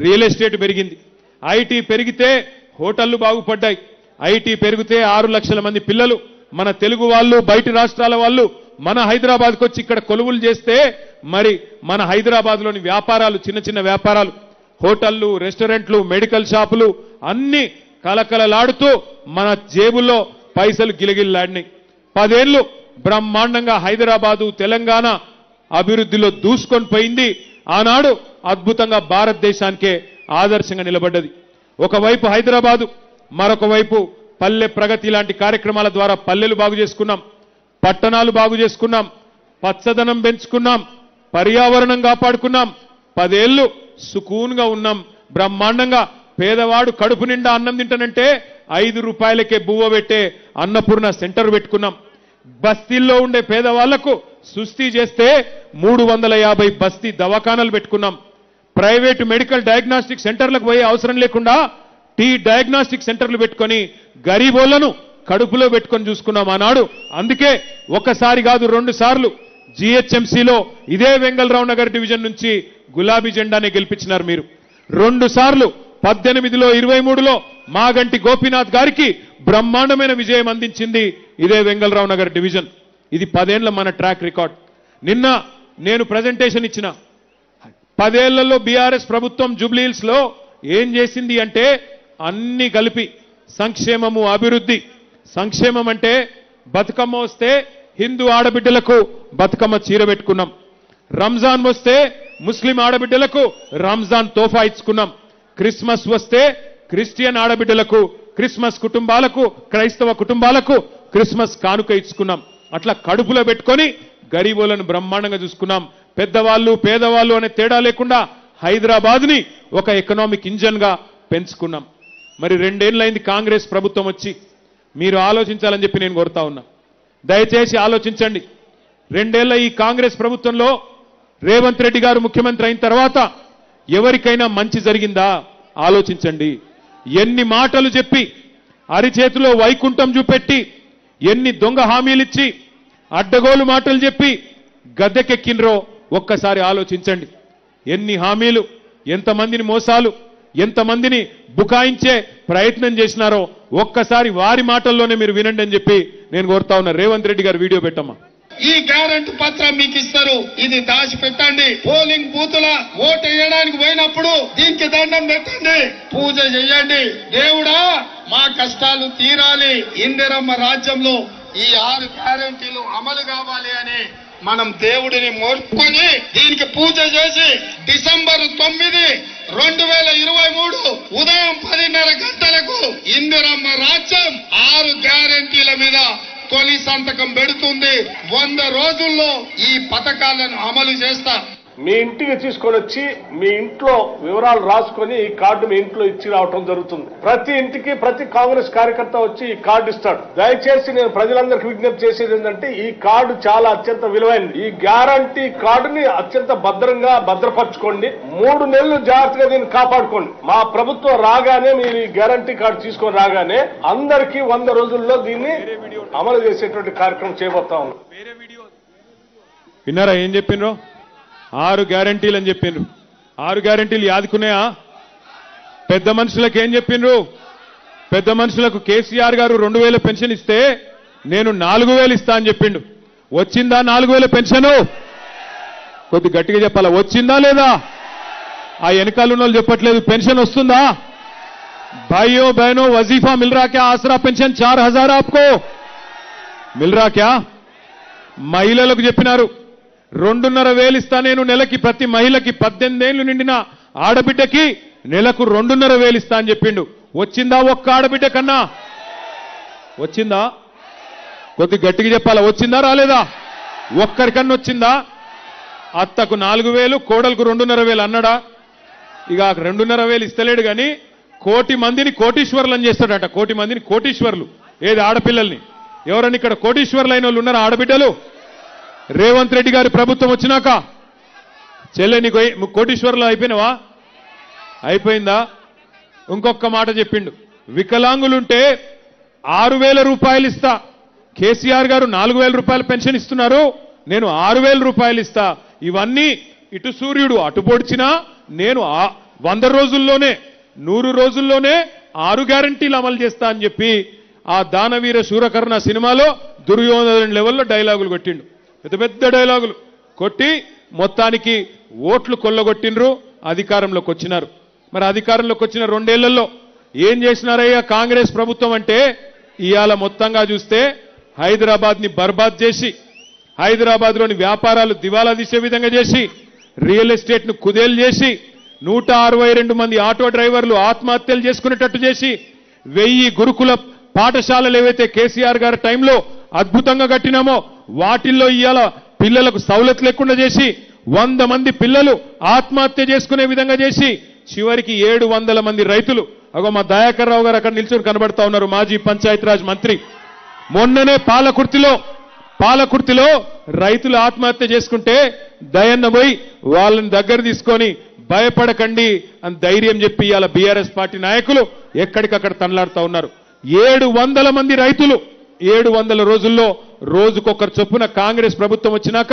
Real estate పెరిగింది, IT పెరిగితే హోటళ్లు బాగుపడ్డాయి, ఐటీ పెరిగితే 6 లక్షల మంది పిల్లలు మన తెలుగు వాళ్ళు బయటి రాష్ట్రాల వాళ్ళు మన హైదరాబాద్కు వచ్చి ఇక్కడ కొలువులు చేస్తే మరి మన హైదరాబాద్లోని వ్యాపారాలు చిన్న చిన్న వ్యాపారాలు హోటళ్లు రెస్టారెంట్లు మెడికల్ షాపులు అన్ని కలకలలాడుతూ మన జేబుల్లో పైసలు గిలగిల్లాడినాయి. 10 ఏళ్లు బ్రహ్మాండంగా హైదరాబాదు తెలంగాణ అభివృద్ధిలో దూసుకొని పోయింది. ఆనాడు అద్భుతంగా భారతదేశానికే ఆదర్శంగా నిలబడ్డది. ఒకవైపు హైదరాబాదు, మరొక వైపు పల్లె ప్రగతి లాంటి కార్యక్రమాల ద్వారా పల్లెలు బాగు చేసుకున్నాం, పట్టణాలు బాగు చేసుకున్నాం, పచ్చదనం పెంచుకున్నాం, పర్యావరణం కాపాడుకున్నాం. 10 ఏళ్లు సుకూన్గా ఉన్నాం. బ్రహ్మాండంగా పేదవాడు కడుపు నిండా అన్నం తింటానంటే 5 రూపాయలకే బువ్వ పెట్టే అన్నపూర్ణ సెంటర్ పెట్టుకున్నాం. బస్తీల్లో ఉండే పేదవాళ్లకు సుస్థి చేస్తే 350 బస్తీ దవాఖానాలు పెట్టుకున్నాం. ప్రైవేటు మెడికల్ డయాగ్నాస్టిక్ సెంటర్లకు పోయే అవసరం లేకుండా టీ డయాగ్నాస్టిక్ సెంటర్లు పెట్టుకొని గరీబోళ్లను కడుపులో పెట్టుకొని చూసుకున్నాం ఆనాడు. అందుకే ఒకసారి కాదు 2 సార్లు జీహెచ్ఎంసీలో ఇదే వెంగళరావు నగర్ డివిజన్ నుంచి గులాబీ జెండానే గెలిపించినారు మీరు. 2 సార్లు 18లో 23లో మాగంటి గోపీనాథ్ గారికి బ్రహ్మాండమైన విజయం అందించింది ఇదే వెంగళరావు నగర్ డివిజన్. ఇది 10 ఏళ్ల మన ట్రాక్ రికార్డ్. నిన్న నేను ప్రజెంటేషన్ ఇచ్చిన 10 ఏళ్లలో బీఆర్ఎస్ ప్రభుత్వం జూబ్లీహిల్స్ లో ఏం చేసింది అంటే అన్ని కలిపి సంక్షేమము అభివృద్ధి. సంక్షేమం అంటే బతుకమ్మ వస్తే హిందూ ఆడబిడ్డలకు బతుకమ్మ చీర పెట్టుకున్నాం, రంజాన్ వస్తే ముస్లిం ఆడబిడ్డలకు రంజాన్ తోఫా ఇచ్చుకున్నాం, క్రిస్మస్ వస్తే క్రిస్టియన్ ఆడబిడ్డలకు క్రిస్మస్ కుటుంబాలకు క్రైస్తవ కుటుంబాలకు క్రిస్మస్ కానుక ఇచ్చుకున్నాం. అట్లా కడుపులో పెట్టుకొని గరీబులను బ్రహ్మాండంగా చూసుకున్నాం. పెద్దవాళ్ళు పేదవాళ్ళు అనే తేడా లేకుండా హైదరాబాద్ని ఒక ఎకనామిక్ ఇంజన్ గా పెంచుకున్నాం. మరి 2 ఏళ్లైంది కాంగ్రెస్ ప్రభుత్వం వచ్చి. మీరు ఆలోచించాలని చెప్పి నేను కోరుతా ఉన్నా. దయచేసి ఆలోచించండి. 2 ఏళ్ల ఈ కాంగ్రెస్ ప్రభుత్వంలో రేవంత్ రెడ్డి గారు ముఖ్యమంత్రి అయిన తర్వాత ఎవరికైనా మంచి జరిగిందా ఆలోచించండి. ఎన్ని మాటలు చెప్పి అరిచేతిలో వైకుంఠం చూపెట్టి ఎన్ని దొంగ హామీలిచ్చి అడ్డగోలు మాటలు చెప్పి గద్దెకెక్కినరో ఒక్కసారి ఆలోచించండి. ఎన్ని హామీలు, ఎంతమందిని మోసాలు, ఎంతమందిని బుకాయించే ప్రయత్నం చేసినారో ఒక్కసారి వారి మాటల్లోనే మీరు వినండి అని చెప్పి నేను కోరుతా ఉన్నా. రేవంత్ రెడ్డి గారు వీడియో పెట్టమ్మా. ఈ గ్యారెంటీ పత్రం మీకు ఇస్తారు, ఇది దాచి పెట్టండి. పోలింగ్ బూతుల ఓటు వేయడానికి పోయినప్పుడు దీనికి దండం పెట్టండి, పూజ చెయ్యండి. దేవుడా మా కష్టాలు తీరాలి, ఇందిరమ్మ రాజ్యంలో ఈ 6 గ్యారెంటీలు అమలు కావాలి అని మనం దేవుడిని మోర్చుకొని దీనికి పూజ చేసి డిసెంబర్ 9, 2023 ఉదయం 10:30 గంటలకు ఇందిరమ్మ రాజ్యం 6 గ్యారెంటీల మీద తొలి సంతకం పెడుతుంది. 100 రోజుల్లో ఈ పథకాలను అమలు చేస్తా. మీ ఇంటికి తీసుకొని వచ్చి మీ ఇంట్లో వివరాలు రాసుకొని ఈ కార్డు మీ ఇంట్లో ఇచ్చి రావటం జరుగుతుంది. ప్రతి ఇంటికి ప్రతి కాంగ్రెస్ కార్యకర్త వచ్చి ఈ కార్డు ఇస్తాడు. దయచేసి నేను ప్రజలందరికీ విజ్ఞప్తి చేసేది ఏంటంటే ఈ కార్డు చాలా అత్యంత విలువైనది. ఈ గ్యారంటీ కార్డుని అత్యంత భద్రంగా భద్రపరచుకోండి. 3 నెలలు జాగ్రత్తగా దీన్ని కాపాడుకోండి. మా ప్రభుత్వం రాగానే మీరు ఈ గ్యారంటీ కార్డు తీసుకొని రాగానే అందరికీ 100 రోజుల్లో దీన్ని అమలు చేసేటువంటి కార్యక్రమం చేయబోతా ఉన్నాం. విన్నారా ఏం చెప్పిండ్రో? 6 గ్యారంటీలు అని చెప్పిండ్రు. 6 గ్యారంటీలు యాదుకున్నాయా? పెద్ద మనుషులకు ఏం చెప్పిండ్రు? పెద్ద మనుషులకు కేసీఆర్ గారు 2000 పెన్షన్ ఇస్తే నేను 4000 ఇస్తా అని చెప్పిండు. వచ్చిందా 4000 పెన్షను? కొద్ది గట్టిగా చెప్పాలా, వచ్చిందా లేదా? ఆ వెనకాల ఉన్న వాళ్ళు చెప్పట్లేదు. పెన్షన్ వస్తుందా? भाइयों बहनों वजीफा मिल रहा क्या? आसरा पेंशन 4000 आपको मिल रहा क्या? మహిళలకు చెప్పినారు 2,500 ఇస్తా నేను నెలకి. ప్రతి మహిళకి 18 ఏళ్లు నిండిన ఆడబిడ్డకి నెలకు 2,500 ఇస్తా అని చెప్పిండు. వచ్చిందా ఒక్క ఆడబిడ్డ కన్నా? వచ్చిందా? కొద్ది గట్టిగా చెప్పాలా, వచ్చిందా రాలేదా? ఒక్కరికన్నా వచ్చిందా? అత్తకు 4,000 కోడలకు 2,500 అన్నాడా? ఇక 2,500 ఇస్తలేడు కానీ 1,000,000 మందిని కోటీశ్వర్లను చేస్తాడట. 1,000,000 మందిని కోటీశ్వర్లు. ఏది ఆడపిల్లల్ని? ఎవరన్నా ఇక్కడ కోటీశ్వర్లు అయిన వాళ్ళు ఉన్నారా ఆడబిడ్డలు? రేవంత్ రెడ్డి గారి ప్రభుత్వం వచ్చినాక చెల్లె నీకు కోటీశ్వర్లు అయిపోయినవా? అయిపోయిందా? ఇంకొక మాట చెప్పిండు, వికలాంగులుంటే 6,000 రూపాయలు ఇస్తా. కేసీఆర్ గారు 4,000 రూపాయలు పెన్షన్ ఇస్తున్నారు, నేను 6,000 రూపాయలు ఇస్తా. ఇవన్నీ ఇటు సూర్యుడు అటు పొడిచినా నేను 100 రోజుల్లోనే 100 రోజుల్లోనే 6 గ్యారంటీలు అమలు చేస్తా అని చెప్పి ఆ దానవీర శూరకర్ణ సినిమాలో దుర్యోధన లెవెల్లో డైలాగులు కొట్టిండు. పెద్ద పెద్ద డైలాగులు కొట్టి మొత్తానికి ఓట్లు కొల్లగొట్టిండ్రు, అధికారంలోకి వచ్చినారు. మరి అధికారంలోకి వచ్చిన 2 ఏళ్లలో ఏం చేసినారయ్యా కాంగ్రెస్ ప్రభుత్వం అంటే, ఇవాళ మొత్తంగా చూస్తే హైదరాబాద్ని బర్బాద్ చేసి, హైదరాబాద్లోని వ్యాపారాలు దివాలా తీసే విధంగా చేసి, రియల్ ఎస్టేట్ను కుదేలు చేసి, 162 మంది ఆటో డ్రైవర్లు ఆత్మహత్యలు చేసుకునేటట్టు చేసి, 1000 గురుకుల పాఠశాలలు ఏవైతే కేసీఆర్ గారి టైంలో అద్భుతంగా కట్టినామో వాటిల్లో ఇవాళ పిల్లలకు సౌలత్ లేకుండా చేసి, 100 మంది పిల్లలు ఆత్మహత్య చేసుకునే విధంగా చేసి, చివరికి 700 మంది రైతులు, అగో మా దయాకర్ రావు గారు అక్కడ నిల్చొని కనబడతా ఉన్నారు, మాజీ పంచాయతీరాజ్ మంత్రి. మొన్ననే పాలకుర్తిలో రైతులు ఆత్మహత్య చేసుకుంటే దయన్న పోయి వాళ్ళని దగ్గర తీసుకొని భయపడకండి అని ధైర్యం చెప్పి ఇవాళ బీఆర్ఎస్ పార్టీ నాయకులు ఎక్కడికక్కడ తనలాడుతా ఉన్నారు. 700 మంది రైతులు 700 రోజుల్లో రోజుకొకరు చొప్పున కాంగ్రెస్ ప్రభుత్వం వచ్చినాక